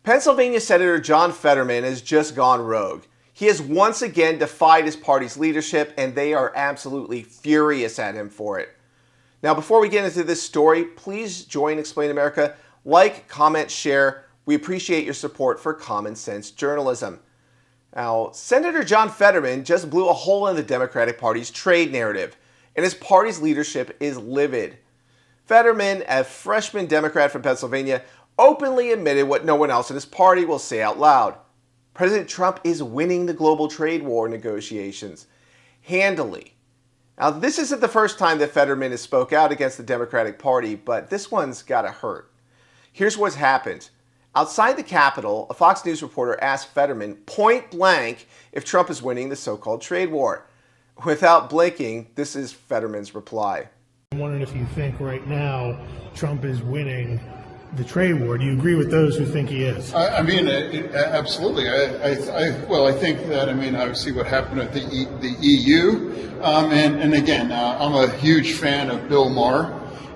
Pennsylvania Senator John Fetterman has just gone rogue. He has once again defied his party's leadership, and they are absolutely furious at him for it. Now, before we get into this story, please join Explain America. Like, comment, share. We appreciate your support for common sense journalism. Now, Senator John Fetterman just blew a hole in the Democratic Party's trade narrative, and his party's leadership is livid. Fetterman, a freshman Democrat from Pennsylvania, openly admitted what no one else in his party will say out loud. President Trump is winning the global trade war negotiations handily. Now, this isn't the first time that Fetterman has spoke out against the Democratic Party, but this one's gotta hurt. Here's what's happened. Outside the Capitol, a Fox News reporter asked Fetterman point blank if Trump is winning the so-called trade war. Without blinking, this is Fetterman's reply. I'm wondering if you think right now Trump is winning the trade war. Do you agree with those who think he is? Absolutely. I think that, I see what happened at the EU. And again, I'm a huge fan of Bill Maher.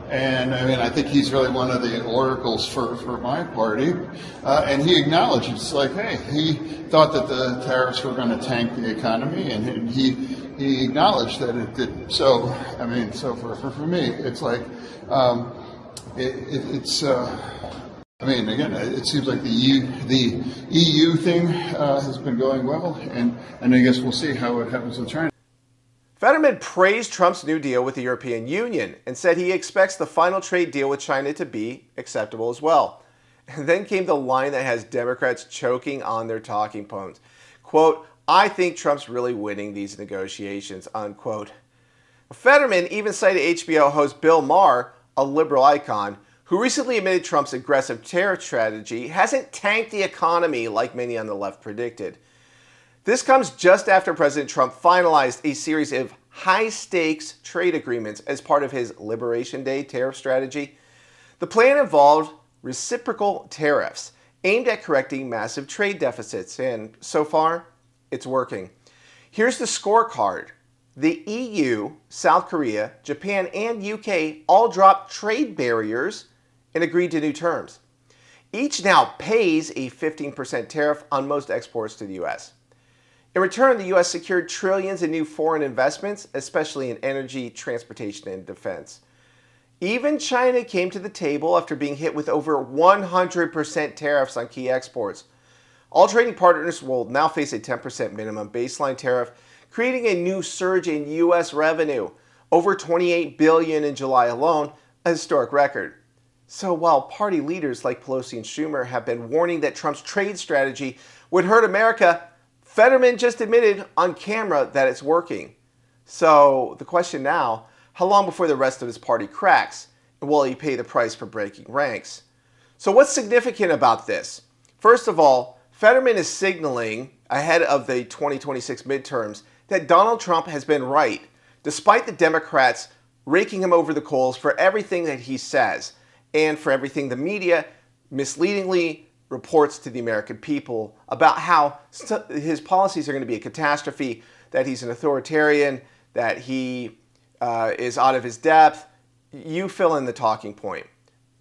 And I think he's really one of the oracles for my party. And he acknowledges, hey, he thought that the tariffs were going to tank the economy, and he acknowledged that it did. So, so for me, it's like, again, it seems like the EU thing has been going well, and I guess we'll see how it happens with China. Fetterman praised Trump's new deal with the European Union and said he expects the final trade deal with China to be acceptable as well. And then came the line that has Democrats choking on their talking points. Quote, "I think Trump's really winning these negotiations," unquote. Fetterman even cited HBO host Bill Maher, a liberal icon, who recently admitted Trump's aggressive tariff strategy hasn't tanked the economy like many on the left predicted. This comes just after President Trump finalized a series of high-stakes trade agreements as part of his Liberation Day tariff strategy. The plan involved reciprocal tariffs aimed at correcting massive trade deficits, and so far, it's working. Here's the scorecard. The EU, South Korea, Japan, and UK all dropped trade barriers and agreed to new terms. Each now pays a 15% tariff on most exports to the U.S. In return, the U.S. secured trillions in new foreign investments, especially in energy, transportation, and defense. Even China came to the table after being hit with over 100% tariffs on key exports. All trading partners will now face a 10% minimum baseline tariff, creating a new surge in U.S. revenue, over $28 billion in July alone, a historic record. So while party leaders like Pelosi and Schumer have been warning that Trump's trade strategy would hurt America, Fetterman just admitted on camera that it's working. So the question now, how long before the rest of his party cracks? And will he pay the price for breaking ranks? So what's significant about this? First of all, Fetterman is signaling ahead of the 2026 midterms that Donald Trump has been right, despite the Democrats raking him over the coals for everything that he says and for everything the media misleadingly reports to the American people about how his policies are going to be a catastrophe, that he's an authoritarian, that he is out of his depth. You fill in the talking point.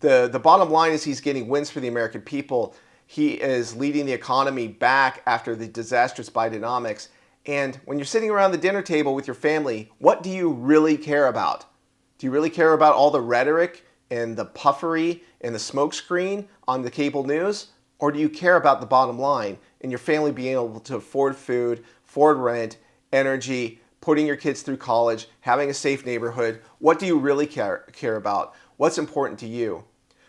The bottom line is he's getting wins for the American people. He is leading the economy back after the disastrous Bidenomics. And when you're sitting around the dinner table with your family, what do you really care about? Do you really care about all the rhetoric and the puffery and the smokescreen on the cable news? Or do you care about the bottom line and your family being able to afford food, afford rent, energy, putting your kids through college, having a safe neighborhood? What do you really care about? What's important to you?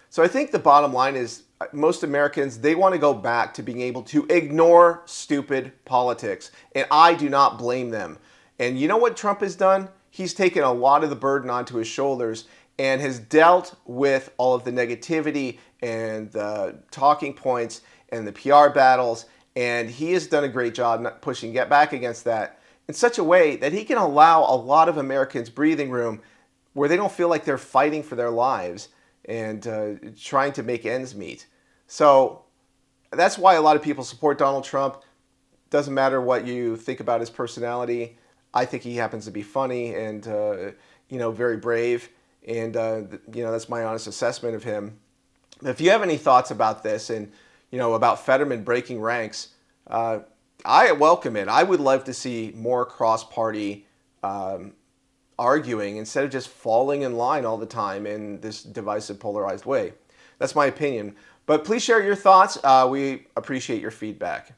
So I think the bottom line is most Americans, they want to go back to being able to ignore stupid politics. And I do not blame them. And you know what Trump has done? He's taken a lot of the burden onto his shoulders and has dealt with all of the negativity and the talking points and the PR battles. And he has done a great job not pushing back against that in such a way that he can allow a lot of Americans breathing room where they don't feel like they're fighting for their lives and trying to make ends meet. So that's why a lot of people support Donald Trump. Doesn't matter what you think about his personality. I think he happens to be funny and very brave. And that's my honest assessment of him. If you have any thoughts about this and about Fetterman breaking ranks. I welcome it. I would love to see more cross-party arguing instead of just falling in line all the time in this divisive, polarized way. That's my opinion. But please share your thoughts. We appreciate your feedback.